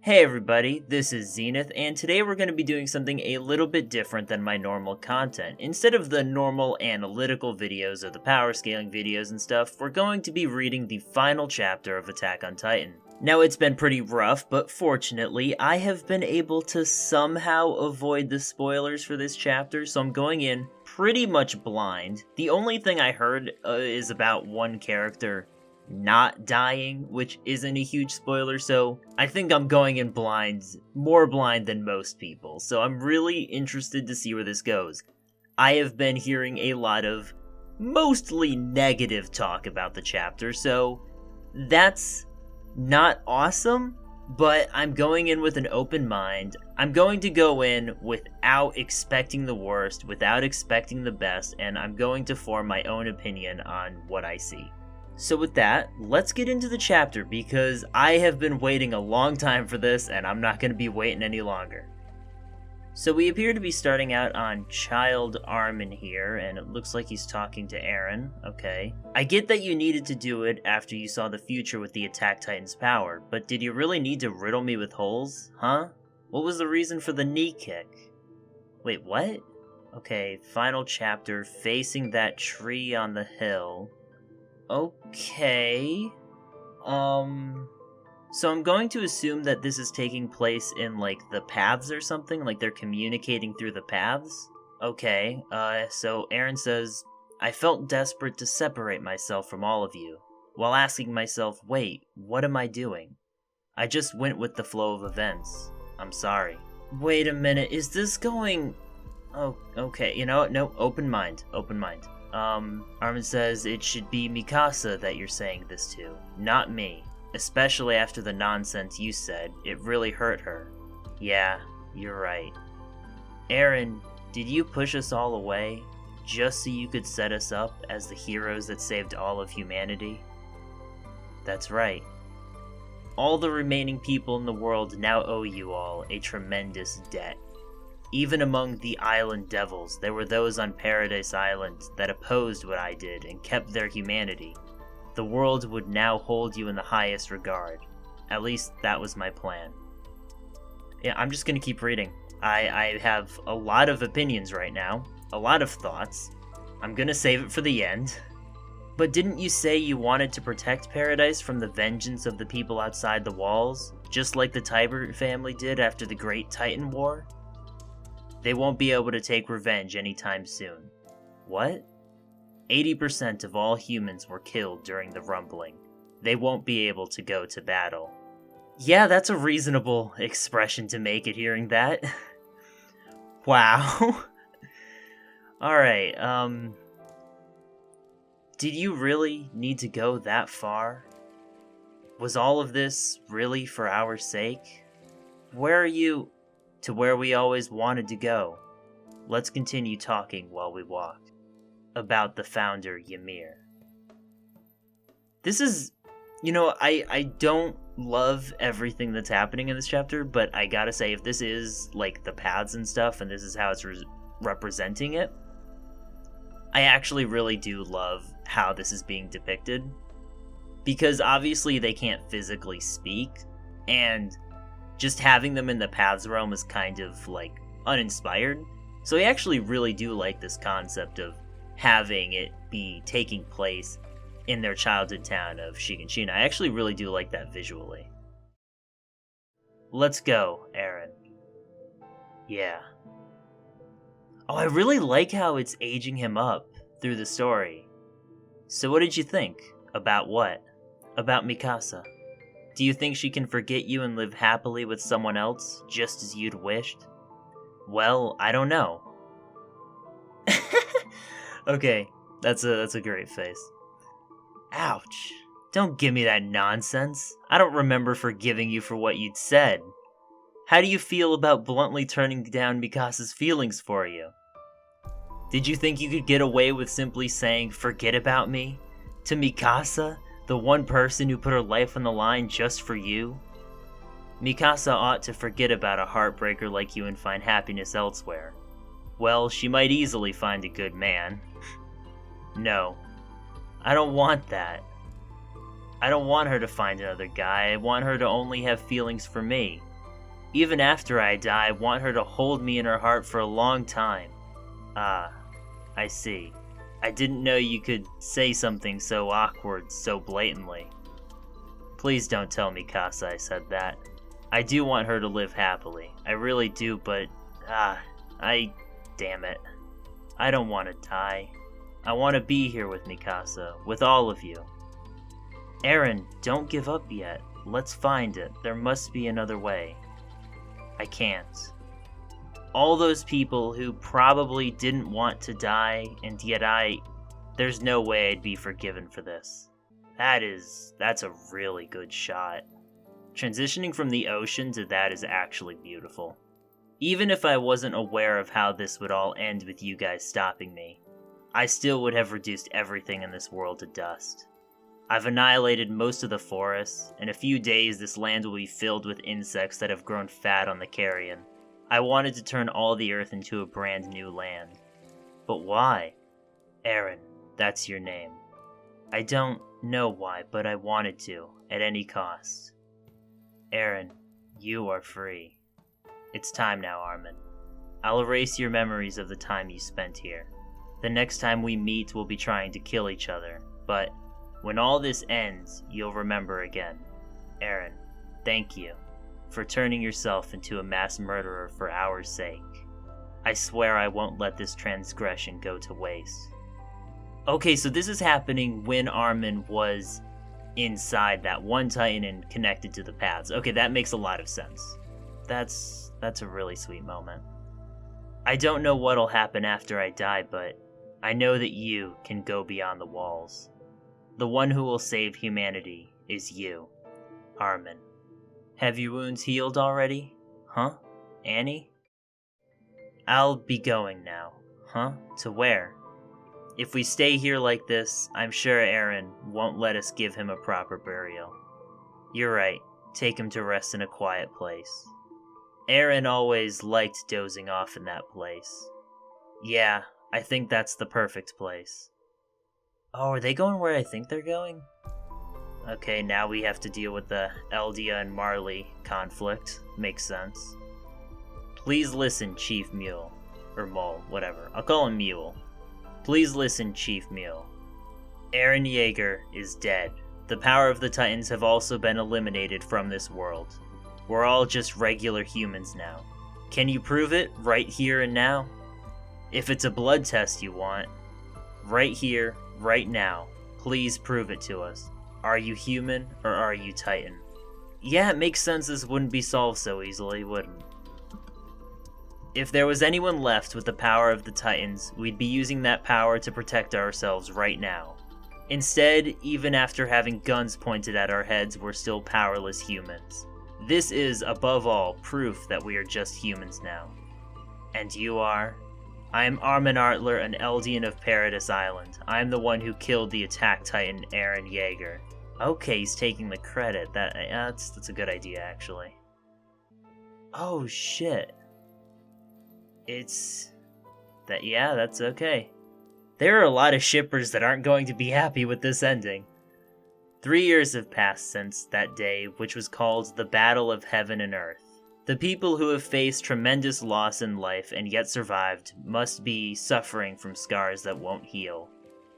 Hey everybody, this is Zenith, and today we're going to be doing something a little bit different than my normal content. Instead of the normal analytical videos or the power scaling videos and stuff, we're going to be reading the final chapter of Attack on Titan. Now it's been pretty rough, but fortunately I have been able to somehow avoid the spoilers for this chapter, so I'm going in pretty much blind. The only thing I heard is about one character not dying, which isn't a huge spoiler, so I think I'm going in blind, more blind than most people, so I'm really interested to see where this goes. I have been hearing a lot of mostly negative talk about the chapter, so that's not awesome, but I'm going in with an open mind. I'm going to go in without expecting the worst, without expecting the best, and I'm going to form my own opinion on what I see. So with that, let's get into the chapter because I have been waiting a long time for this and I'm not going to be waiting any longer. So we appear to be starting out on Child Armin here, and it looks like he's talking to Eren. Okay. I get that you needed to do it after you saw the future with the Attack Titan's power, but did you really need to riddle me with holes? Huh? What was the reason for the knee kick? Wait, what? Okay, final chapter, facing that tree on the hill. Okay. So I'm going to assume that this is taking place in, like, the paths or something? Like, they're communicating through the paths? Okay, so Eren says, I felt desperate to separate myself from all of you, while asking myself, wait, what am I doing? I just went with the flow of events. I'm sorry. Wait a minute, is this going... Oh, okay, you know what? No, open mind, open mind. Armin says it should be Mikasa that you're saying this to, not me. Especially after the nonsense you said, it really hurt her. Yeah, you're right. Eren, did you push us all away, just so you could set us up as the heroes that saved all of humanity? That's right. All the remaining people in the world now owe you all a tremendous debt. Even among the island devils, there were those on Paradise Island that opposed what I did and kept their humanity. The world would now hold you in the highest regard. At least that was my plan. Yeah, I'm just gonna keep reading. I have a lot of opinions right now, a lot of thoughts. I'm gonna save it for the end. But didn't you say you wanted to protect Paradise from the vengeance of the people outside the walls, just like the Tiber family did after the Great Titan War? They won't be able to take revenge anytime soon. What? 80% of all humans were killed during the rumbling. They won't be able to go to battle. Yeah, that's a reasonable expression to make at hearing that. Wow. Alright, did you really need to go that far? Was all of this really for our sake? Where are you... To where we always wanted to go. Let's continue talking while we walk. About the founder, Ymir. This is... You know, I don't love everything that's happening in this chapter, but I gotta say, if this is, like, the paths and stuff, and this is how it's representing it, I actually really do love how this is being depicted. Because obviously they can't physically speak, and... just having them in the paths realm is kind of, like, uninspired. So I actually really do like this concept of having it be taking place in their childhood town of Shiganshina. I actually really do like that visually. Let's go, Eren. Yeah. Oh, I really like how it's aging him up through the story. So what did you think? About what? About Mikasa? Do you think she can forget you and live happily with someone else, just as you'd wished? Well, I don't know. Okay, that's a great face. Ouch. Don't give me that nonsense. I don't remember forgiving you for what you'd said. How do you feel about bluntly turning down Mikasa's feelings for you? Did you think you could get away with simply saying, forget about me? To Mikasa? The one person who put her life on the line just for you? Mikasa ought to forget about a heartbreaker like you and find happiness elsewhere. Well, she might easily find a good man. No. I don't want that. I don't want her to find another guy. I want her to only have feelings for me. Even after I die, I want her to hold me in her heart for a long time. Ah, I see. I didn't know you could say something so awkward so blatantly. Please don't tell me Kasai said that. I do want her to live happily. I really do, but... damn it. I don't want to die. I want to be here with Mikasa, with all of you. Eren, don't give up yet. Let's find it. There must be another way. I can't. All those people who probably didn't want to die, and yet there's no way I'd be forgiven for this. That's a really good shot. Transitioning from the ocean to that is actually beautiful. Even if I wasn't aware of how this would all end with you guys stopping me, I still would have reduced everything in this world to dust. I've annihilated most of the forests. In a few days, this land will be filled with insects that have grown fat on the carrion. I wanted to turn all the earth into a brand new land. But why? Eren, that's your name. I don't know why, but I wanted to, at any cost. Eren, you are free. It's time now, Armin. I'll erase your memories of the time you spent here. The next time we meet, we'll be trying to kill each other, but when all this ends, you'll remember again. Eren, thank you for turning yourself into a mass murderer for our sake. I swear I won't let this transgression go to waste. Okay, so this is happening when Armin was inside that one Titan and connected to the paths. Okay, that makes a lot of sense. That's a really sweet moment. I don't know what'll happen after I die, but I know that you can go beyond the walls. The one who will save humanity is you, Armin. Have your wounds healed already? Huh? Annie? I'll be going now. Huh? To where? If we stay here like this, I'm sure Eren won't let us give him a proper burial. You're right. Take him to rest in a quiet place. Eren always liked dozing off in that place. Yeah, I think that's the perfect place. Oh, are they going where I think they're going? Okay, now we have to deal with the Eldia and Marley conflict. Makes sense. Please listen, Chief Mule. Or Mole, whatever. I'll call him Mule. Please listen, Chief Mule. Eren Yeager is dead. The power of the Titans have also been eliminated from this world. We're all just regular humans now. Can you prove it right here and now? If it's a blood test you want, right here, right now, please prove it to us. Are you human or are you Titan? Yeah, it makes sense this wouldn't be solved so easily, wouldn't? If there was anyone left with the power of the Titans, we'd be using that power to protect ourselves right now. Instead, even after having guns pointed at our heads, we're still powerless humans. This is, above all, proof that we are just humans now. And you are? I am Armin Artler, an Eldian of Paradise Island. I am the one who killed the attack titan Eren Yeager. Okay, he's taking the credit. That's a good idea, actually. Oh, shit. That's okay. There are a lot of shippers that aren't going to be happy with this ending. 3 years have passed since that day, which was called the Battle of Heaven and Earth. The people who have faced tremendous loss in life and yet survived must be suffering from scars that won't heal.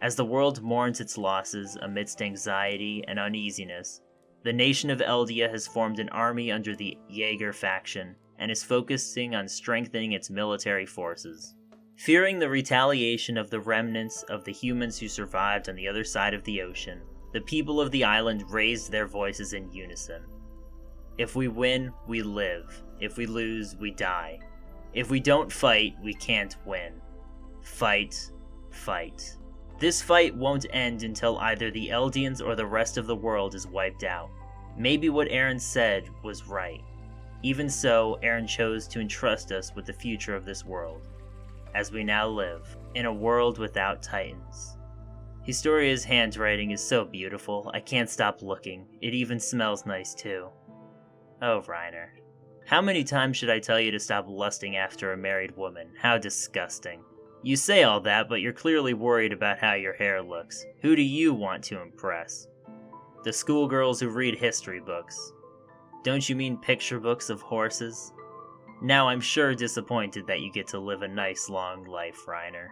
As the world mourns its losses amidst anxiety and uneasiness, the nation of Eldia has formed an army under the Yeager faction and is focusing on strengthening its military forces. Fearing the retaliation of the remnants of the humans who survived on the other side of the ocean, the people of the island raised their voices in unison. If we win, we live. If we lose, we die. If we don't fight, we can't win. Fight, fight. This fight won't end until either the Eldians or the rest of the world is wiped out. Maybe what Eren said was right. Even so, Eren chose to entrust us with the future of this world, as we now live, in a world without Titans. Historia's handwriting is so beautiful, I can't stop looking. It even smells nice too. Oh, Reiner. How many times should I tell you to stop lusting after a married woman? How disgusting. You say all that, but you're clearly worried about how your hair looks. Who do you want to impress? The schoolgirls who read history books. Don't you mean picture books of horses? Now I'm sure disappointed that you get to live a nice long life, Reiner.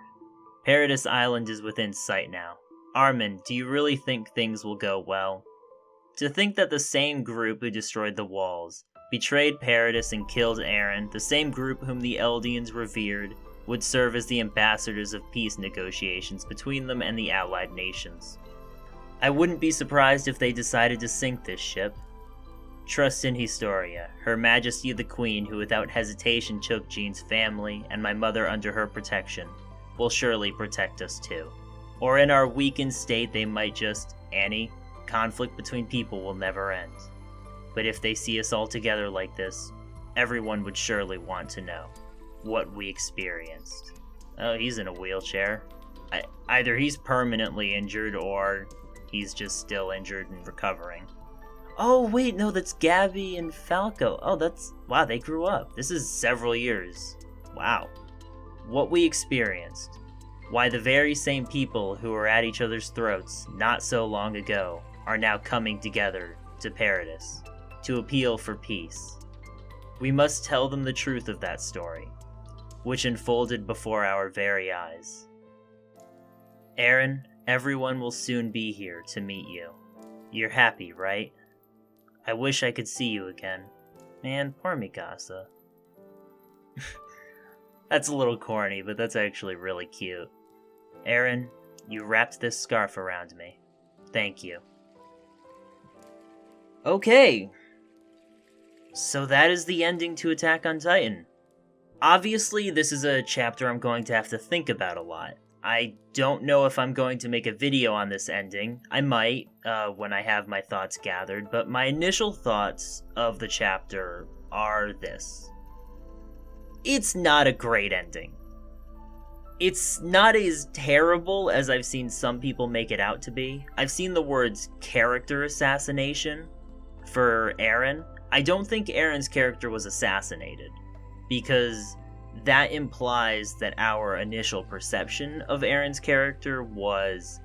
Paradise Island is within sight now. Armin, do you really think things will go well? To think that the same group who destroyed the walls, betrayed Paradis and killed Eren, the same group whom the Eldians revered, would serve as the ambassadors of peace negotiations between them and the allied nations. I wouldn't be surprised if they decided to sink this ship. Trust in Historia, Her Majesty the Queen, who without hesitation took Jean's family and my mother under her protection, will surely protect us too. Or in our weakened state they might just, Annie, conflict between people will never end. But if they see us all together like this, everyone would surely want to know what we experienced. Oh, he's in a wheelchair. Either he's permanently injured or he's just still injured and recovering. Oh, wait, no, that's Gabby and Falco. Oh, wow, they grew up. This is several years. Wow. What we experienced. Why the very same people who were at each other's throats not so long ago are now coming together to Paradis to appeal for peace. We must tell them the truth of that story, which unfolded before our very eyes. Eren, everyone will soon be here to meet you. You're happy, right? I wish I could see you again. Man, poor Mikasa. That's a little corny, but that's actually really cute. Eren, you wrapped this scarf around me. Thank you. Okay. So that is the ending to Attack on Titan. Obviously, this is a chapter I'm going to have to think about a lot. I don't know if I'm going to make a video on this ending. I might, when I have my thoughts gathered, but my initial thoughts of the chapter are this. It's not a great ending. It's not as terrible as I've seen some people make it out to be. I've seen the words character assassination for Eren. I don't think Eren's character was assassinated, because that implies that our initial perception of Eren's character was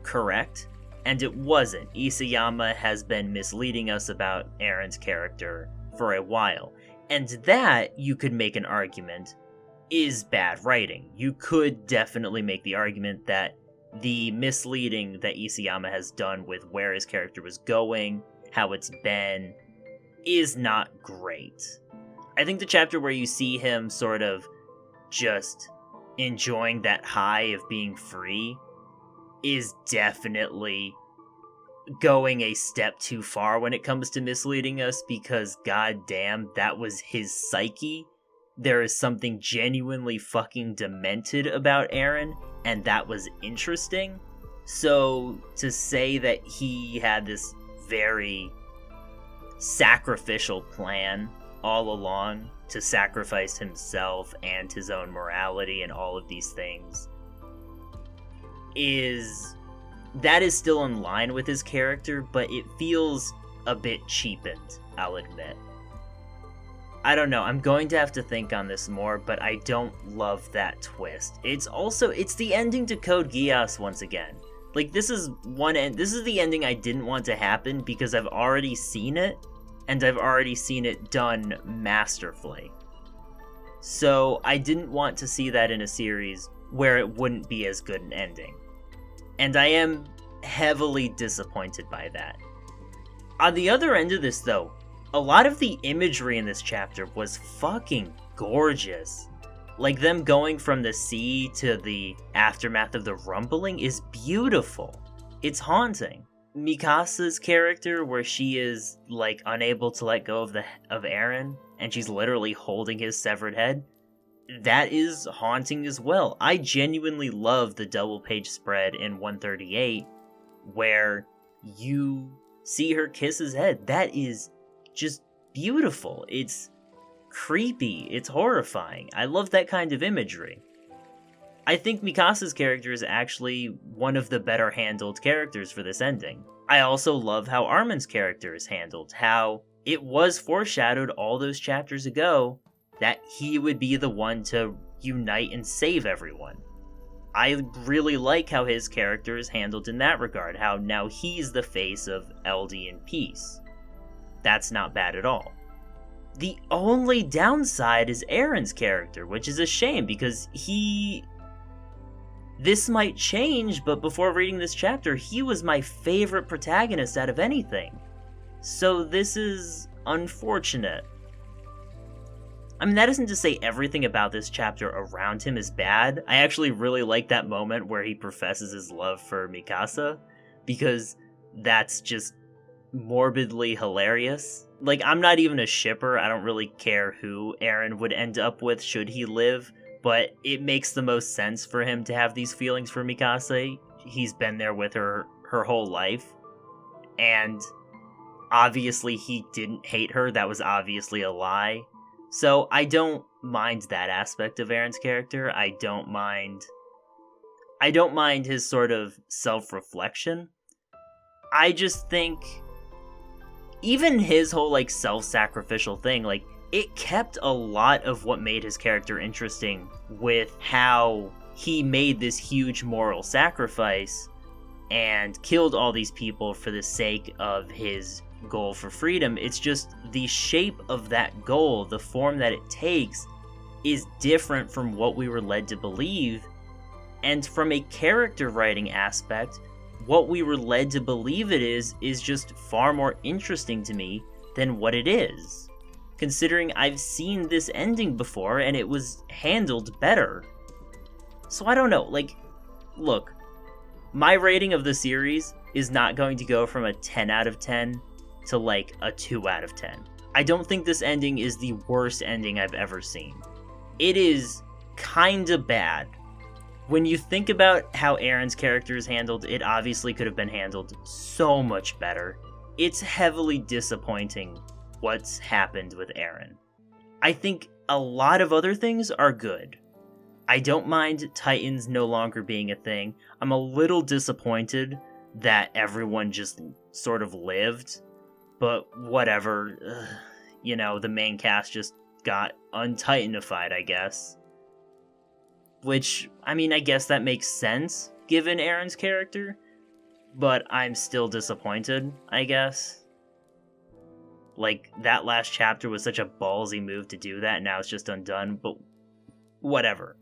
correct, and it wasn't. Isayama has been misleading us about Eren's character for a while, and that, you could make an argument, is bad writing. You could definitely make the argument that the misleading that Isayama has done with where his character was going, how it's been, is not great. I think the chapter where you see him sort of just enjoying that high of being free is definitely going a step too far when it comes to misleading us, because goddamn, that was his psyche. There is something genuinely fucking demented about Eren, and that was interesting. So to say that he had this very sacrificial plan all along to sacrifice himself and his own morality and all of these things is still in line with his character, but it feels a bit cheapened, I'll admit. I don't know, I'm going to have to think on this more, but I don't love that twist. It's the ending to Code Geass once again. Like, this is the ending I didn't want to happen because I've already seen it, and I've already seen it done masterfully. So I didn't want to see that in a series where it wouldn't be as good an ending. And I am heavily disappointed by that. On the other end of this, though, a lot of the imagery in this chapter was fucking gorgeous. Like, them going from the sea to the aftermath of the rumbling is beautiful. It's haunting. Mikasa's character, where she is, like, unable to let go of Eren, and she's literally holding his severed head, that is haunting as well. I genuinely love the double page spread in 138, where you see her kiss his head. That is just beautiful. It's creepy. It's horrifying. I love that kind of imagery. I think Mikasa's character is actually one of the better handled characters for this ending. I also love how Armin's character is handled, how it was foreshadowed all those chapters ago that he would be the one to unite and save everyone. I really like how his character is handled in that regard, how now he's the face of Eldian peace. That's not bad at all. The only downside is Aaron's character, which is a shame because this might change, but before reading this chapter, he was my favorite protagonist out of anything. So this is unfortunate. I mean, that isn't to say everything about this chapter around him is bad. I actually really like that moment where he professes his love for Mikasa, because that's just morbidly hilarious. Like, I'm not even a shipper. I don't really care who Aaron would end up with should he live, but it makes the most sense for him to have these feelings for Mikasa. He's been there with her whole life, and obviously he didn't hate her. That was obviously a lie. So I don't mind that aspect of Aaron's character. I don't mind his sort of self-reflection. I just think even his whole, like, self-sacrificial thing, like, it kept a lot of what made his character interesting with how he made this huge moral sacrifice and killed all these people for the sake of his goal for freedom. It's just the shape of that goal, the form that it takes, is different from what we were led to believe. And from a character writing aspect, what we were led to believe it is just far more interesting to me than what it is, considering I've seen this ending before and it was handled better. So I don't know, like, look, my rating of the series is not going to go from a 10 out of 10 to like a 2 out of 10. I don't think this ending is the worst ending I've ever seen. It is kinda bad. When you think about how Aaron's character is handled, it obviously could have been handled so much better. It's heavily disappointing what's happened with Aaron. I think a lot of other things are good. I don't mind Titans no longer being a thing. I'm a little disappointed that everyone just sort of lived, but whatever. You know, the main cast just got untitanified, I guess. Which, I mean, I guess that makes sense, given Aaron's character, but I'm still disappointed, I guess. Like, that last chapter was such a ballsy move to do that, and now it's just undone, but whatever.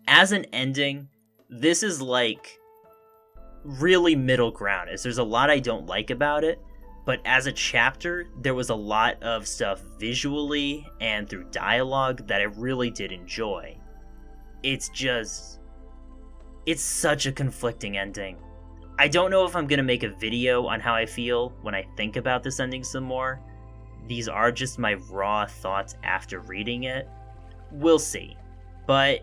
As an ending, this is, like, really middle ground. There's a lot I don't like about it, but as a chapter, there was a lot of stuff visually and through dialogue that I really did enjoy. It's such a conflicting ending. I don't know if I'm going to make a video on how I feel when I think about this ending some more. These are just my raw thoughts after reading it. We'll see. But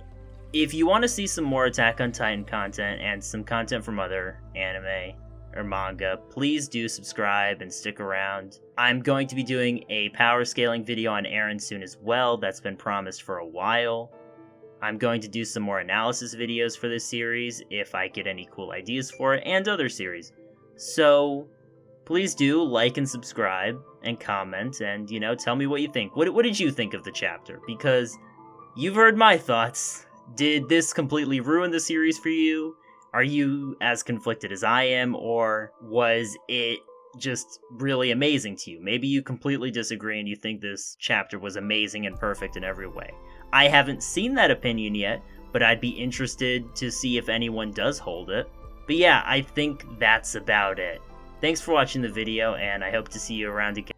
if you want to see some more Attack on Titan content and some content from other anime or manga, please do subscribe and stick around. I'm going to be doing a power scaling video on Eren soon as well. That's been promised for a while. I'm going to do some more analysis videos for this series if I get any cool ideas for it, and other series. So please do like and subscribe and comment and, you know, tell me what you think. What did you think of the chapter? Because you've heard my thoughts. Did this completely ruin the series for you? Are you as conflicted as I am, or was it just really amazing to you? Maybe you completely disagree and you think this chapter was amazing and perfect in every way. I haven't seen that opinion yet, but I'd be interested to see if anyone does hold it. But yeah, I think that's about it. Thanks for watching the video, and I hope to see you around again.